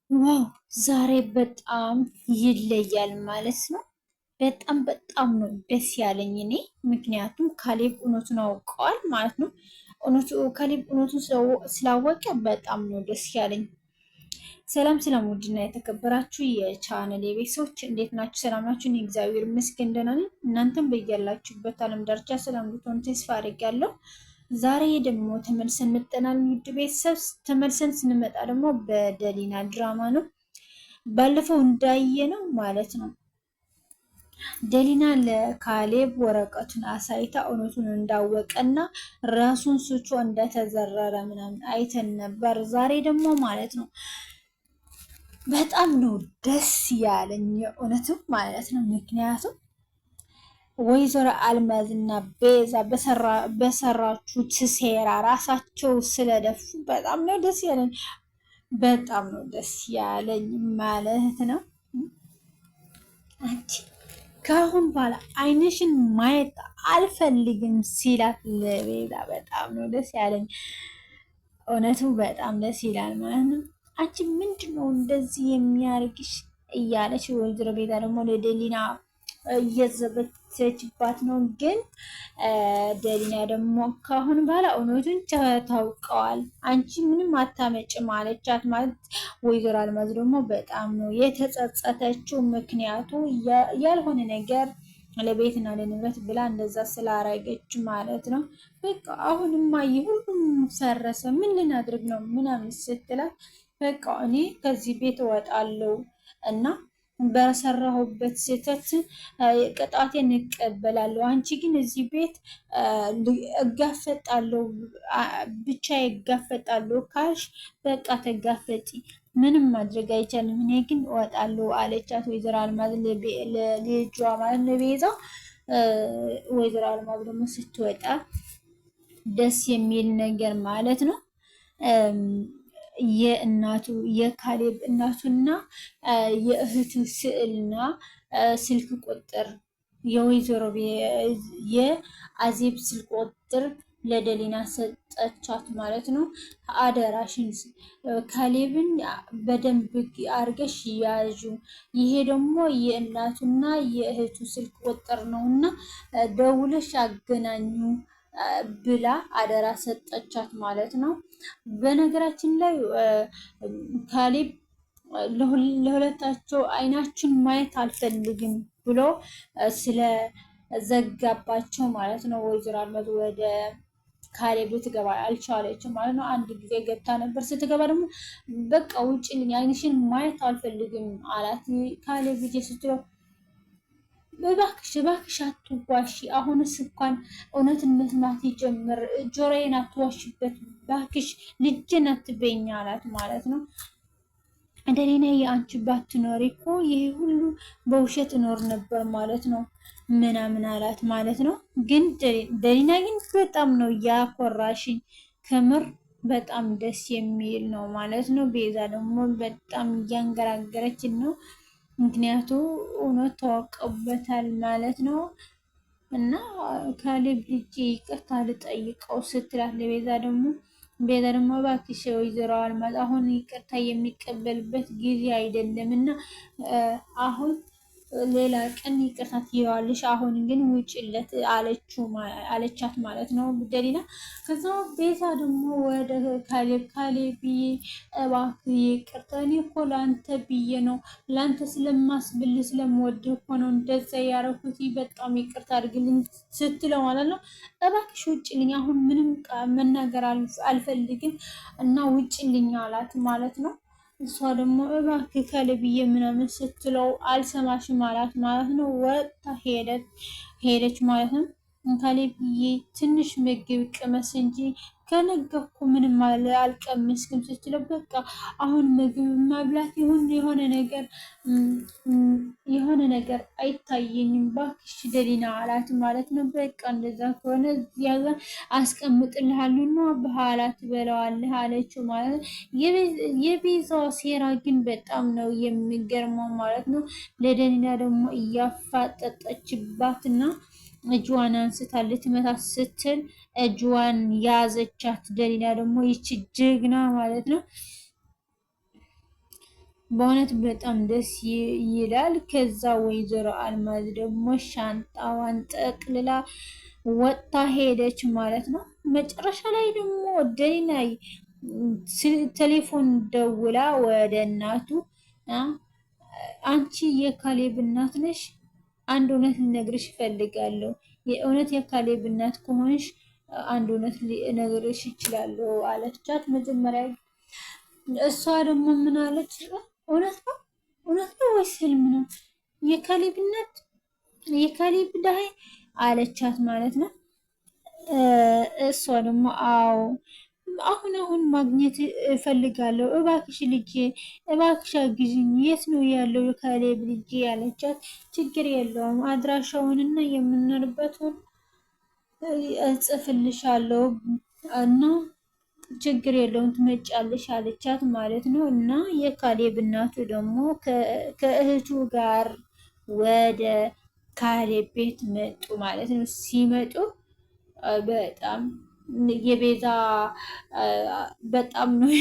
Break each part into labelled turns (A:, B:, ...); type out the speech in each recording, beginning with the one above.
A: ዋው ዛሬ በጣም ይለያል ማለት ነው። በጣም ነው ደስ ያለኝ እኔ ምክንያቱም ካሌብ እውነቱን አውቀዋል ማለት ነው። ካሌብ እውነቱን ስላወቀ በጣም ነው ደስ ያለኝ። ሰላም ሰላም፣ ውድና የተከበራችሁ የቻናል የቤተሰቦች እንዴት ናችሁ? ሰላም ናችሁ? እኔ እግዚአብሔር ይመስገን ደህና ነኝ። እናንተም በያላችሁበት ዓለም ዳርቻ ሰላም ልትሆኑ ተስፋ አድርጋለሁ። ዛሬ ደግሞ ተመልሰን መጠናል። ውድ ቤተሰብ ተመልሰን ስንመጣ ደግሞ በደሊና ድራማ ነው። ባለፈው እንዳየ ነው ማለት ነው ደሊና ለካሌብ ወረቀቱን አሳይታ እውነቱን እንዳወቀና ራሱን ስቶ እንደተዘረረ ምናምን አይተን ነበር። ዛሬ ደግሞ ማለት ነው በጣም ነው ደስ ያለኝ እውነትም ማለት ነው። ምክንያቱም ወይዘሮ አልማዝ እና ቤዛ በሰራችሁት ሴራ ራሳቸው ስለደፉ በጣም ነው ደስ ያለኝ። በጣም ነው ደስ ያለኝ ማለት ነው። አንቺ ከአሁን በኋላ አይንሽን ማየት አልፈልግም ሲላት ለቤዛ በጣም ነው ደስ ያለኝ። እውነቱ በጣም ደስ ይላል ማለት ነው። አንቺ ምንድን ነው እንደዚህ የሚያርግሽ እያለች ወይዘሮ ቤዛ ደግሞ ለደሊና እየዘበተችባት ነው። ግን ደሊና ደግሞ ካሁን በኋላ እውነቱን ታውቀዋል፣ አንቺ ምንም አታመጭም አለቻት። ማለት ወይዘሮ አልማዝ ደግሞ በጣም ነው የተጸጸተችው። ምክንያቱ ያልሆነ ነገር ለቤትና ለንብረት ብላ እንደዛ ስላረገች ማለት ነው። በቃ አሁንማ ሁሉም ፈረሰ፣ ምን ልናድርግ ነው ምናምን ስትላት በቃ እኔ ከዚህ ቤት እወጣለሁ እና በሰራሁበት ስህተት ቅጣቴን እቀበላለሁ። አንቺ ግን እዚህ ቤት እጋፈጣለሁ ብቻ እጋፈጣለሁ ካልሽ በቃ ተጋፈጪ፣ ምንም ማድረግ አይቻልም። እኔ ግን እወጣለሁ አለቻት ወይዘሮ አልማዝ ለልጇ ማለት ነው ቤዛ። ወይዘሮ አልማዝ ደግሞ ስትወጣ ደስ የሚል ነገር ማለት ነው የእናቱ የካሌብ እናቱና የእህቱ ስዕልና ስልክ ቁጥር የወይዘሮ የአዜብ ስልክ ቁጥር ለደሊና ሰጠቻት ማለት ነው። አደራሽን ካሌብን በደንብ አርገሽ ያዡ፣ ይሄ ደግሞ የእናቱና የእህቱ ስልክ ቁጥር ነው እና ደውለሽ አገናኙ ብላ አደራ ሰጠቻት ማለት ነው። በነገራችን ላይ ካሌብ ለሁለታቸው አይናችን ማየት አልፈልግም ብሎ ስለዘጋባቸው ማለት ነው ወይዘሮ አልማዝ ወደ ካሌብ ልትገባ አልቻለችም ማለት ነው። አንድ ጊዜ ገብታ ነበር። ስትገባ ደግሞ በቃ ውጭልኝ፣ አይንሽን ማየት አልፈልግም አላት። ካሌብ ልጄ ስትለው እባክሽ እባክሽ አትዋሺ፣ አሁንስ እንኳን እውነትን መስማት ይጀምር፣ ጆሮዬን አትዋሽበት እባክሽ፣ ልጄን አትበይኝ አላት ማለት ነው። ደሊና የአንቺ ባትኖሪ እኮ ይሄ ሁሉ በውሸት እኖር ነበር ማለት ነው ምናምን አላት ማለት ነው። ግን ደሊና ግን በጣም ነው ያኮራሽኝ፣ ከምር በጣም ደስ የሚል ነው ማለት ነው። ቤዛ ደግሞ በጣም እያንገራገረችን ነው፣ ምክንያቱ እውነት ተዋቀበታል ማለት ነው። እና ካሌብ ልጄ ይቅርታ ልጠይቀው ስትላት ቤዛ ደግሞ እባክሽ ወይዘሮ አልማዝ አሁን ይቅርታ የሚቀበልበት ጊዜ አይደለም እና አሁን ሌላ ቀን ይቅርታ ትይዋለሽ፣ አሁን ግን ውጭለት አለቻት ማለት ነው ደሊና። ከዛ ቤዛ ደግሞ ወደ ካሌብ እባክህ ይቅርታ፣ እኔ እኮ ለአንተ ብዬ ነው፣ ለአንተ ስለማስብል ስለምወድህ እኮ ነው እንደዛ ያረኩት፣ በጣም ይቅርታ አድርግልኝ ስትለው ማለት ነው እባክሽ ውጭልኝ፣ አሁን ምንም መናገር አልፈልግም እና ውጭልኝ አላት ማለት ነው። እሷ ደግሞ እባክህ ከልብዬ ምናምን ስትለው አልሰማሽም አላት ማለት ነው። ወጥታ ሄደች ማለት ነው። ካሌብዬ ትንሽ ምግብ ቅመስ እንጂ ከነገርኩ ምንም አልቀመስክም ስትለው በቃ አሁን ምግብ መብላት የሆነ ነገር አይታየኝም ባክሽ ደሊና አላት ማለት ነው። በቃ እንደዛ ከሆነ እዚያ አስቀምጥልሃሉና በኋላ ትበላዋለህ አለችው ማለት ነው። የቤዛው ሴራ ግን በጣም ነው የሚገርመው ማለት ነው። ለደሊና ደግሞ እያፋጠጠችባትና እጅዋን አንስታ ልትመታት ስትል እጅዋን ያዘቻት። ደሊና ደግሞ ይች ጀግና ማለት ነው በእውነት በጣም ደስ ይላል። ከዛ ወይዘሮ አልማዝ ደግሞ ሻንጣዋን ጠቅልላ ወጥታ ሄደች ማለት ነው። መጨረሻ ላይ ደግሞ ደሊና ቴሌፎን ደውላ ወደ እናቱ አንቺ የካሌብ እናት ነሽ? አንድ እውነት ልነግርሽ እፈልጋለሁ። የእውነት የካሌብ እናት ከሆንሽ አንድ እውነት ልነግርሽ እችላለሁ አለቻት። መጀመሪያ እሷ ደግሞ ምን አለች? እውነት ነው እውነት ነው ወይስ ህልም ነው? የካሌብ እናት የካሌብ ዳይ አለቻት ማለት ነው። እሷ ደግሞ አዎ አሁን ማግኘት እፈልጋለሁ፣ እባክሽ ልጄ፣ እባክሽ አግዥኝ፣ የት ነው ያለው የካሌብ ልጄ ያለቻት። ችግር የለውም አድራሻውንና የምንኖርበትን እጽፍልሻለሁ እና ችግር የለውም ትመጫለሽ አለቻት ማለት ነው። እና የካሌብ እናቱ ደግሞ ከእህቱ ጋር ወደ ካሌብ ቤት መጡ ማለት ነው። ሲመጡ በጣም የቤዛ በጣም ነው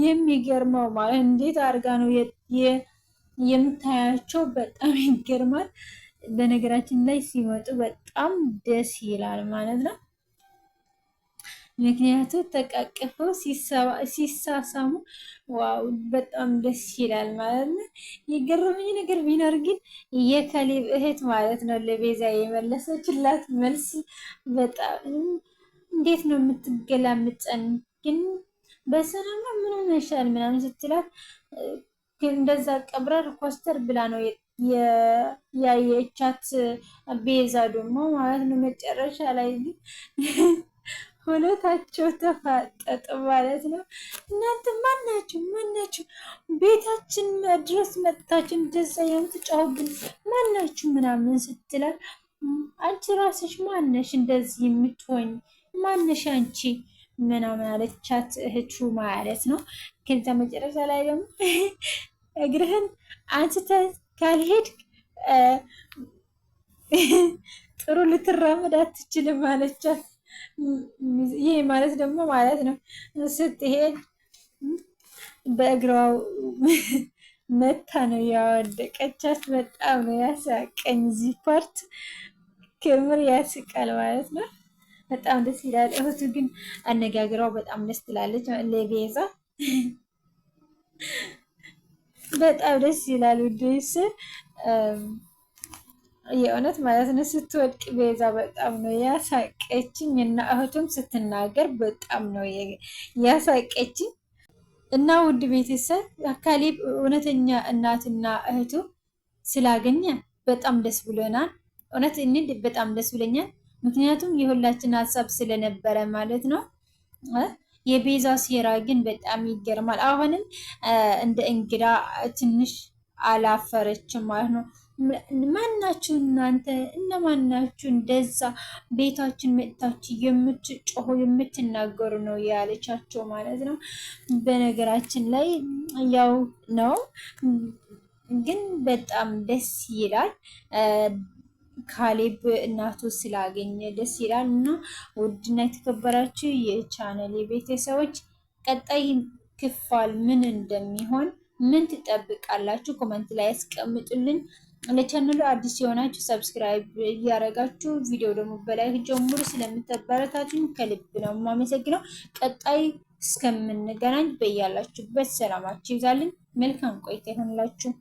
A: የሚገርመው ማለት እንዴት አድርጋ ነው የምታያቸው፣ በጣም ይገርማል። በነገራችን ላይ ሲመጡ በጣም ደስ ይላል ማለት ነው። ምክንያቱ ተቃቅፈው ሲሳሳሙ ዋው በጣም ደስ ይላል ማለት ነው። የገረመኝ ነገር ቢኖር ግን የካሌብ እህት ማለት ነው ለቤዛ የመለሰችላት መልስ በጣም እንዴት ነው የምትገላምጠን ግን በሰላም ነው ምን ሆነሻል ምናምን ስትላት እንደዛ ቀብረር ኮስተር ብላ ነው ያየቻት ቤዛ ደግሞ ማለት ነው። መጨረሻ ላይ ግን ሁለታቸው ተፋጠጡ ማለት ነው። እናንተ ማናችሁ ቤታችን ድረስ መጥታችን እንደዛ የምትጫወብን ማናችሁ ምናምን ስትላት አንቺ ራስሽ ማነሽ እንደዚህ የምትሆኝ ማነሽ አንቺ ምናምን አለቻት እህቱ ማለት ነው። ከዛ መጨረሻ ላይ ደግሞ እግርህን አንስተህ ካልሄድክ ጥሩ ልትራመድ አትችልም አለቻት። ይሄ ማለት ደግሞ ማለት ነው ስትሄድ በእግሯ መታ ነው ያወደቀቻት። በጣም ነው ያሳቀኝ። እዚህ ፓርት ክምር ያስቃል ማለት ነው። በጣም ደስ ይላል። እህቱ ግን አነጋግሯ በጣም ደስ ትላለች። ለቤዛ በጣም ደስ ይላል። ውዴስ የእውነት ማለት ነው። ስትወድቅ ቤዛ በጣም ነው ያሳቀችኝ እና እህቱም ስትናገር በጣም ነው ያሳቀችኝ። እና ውድ ቤተሰብ ካሌብ እውነተኛ እናትና እህቱ ስላገኘ በጣም ደስ ብሎናል። እውነት እኔ በጣም ደስ ብሎኛል። ምክንያቱም የሁላችን ሀሳብ ስለነበረ ማለት ነው። የቤዛ ሴራ ግን በጣም ይገርማል። አሁንም እንደ እንግዳ ትንሽ አላፈረችም ማለት ነው። ማናችሁ እናንተ እነማናችሁ እንደዛ ቤታችን መጥታችሁ የምትጮሁ የምትናገሩ ነው ያለቻቸው ማለት ነው። በነገራችን ላይ ያው ነው ግን በጣም ደስ ይላል። ካሌብ እናቱ ስላገኘ ደስ ይላል። እና ውድና የተከበራችሁ የቻናል ቤተሰቦች ቀጣይ ክፍል ምን እንደሚሆን ምን ትጠብቃላችሁ? ኮመንት ላይ ያስቀምጡልን። ለቻናሉ አዲስ የሆናችሁ ሰብስክራይብ እያደረጋችሁ ቪዲዮ ደግሞ በላይ ጀምሩ። ስለምትበረታቱኝ ከልብ ነው የማመሰግነው። ቀጣይ እስከምንገናኝ በያላችሁበት ሰላማችሁ ይብዛልኝ። መልካም ቆይታ ይሆንላችሁ።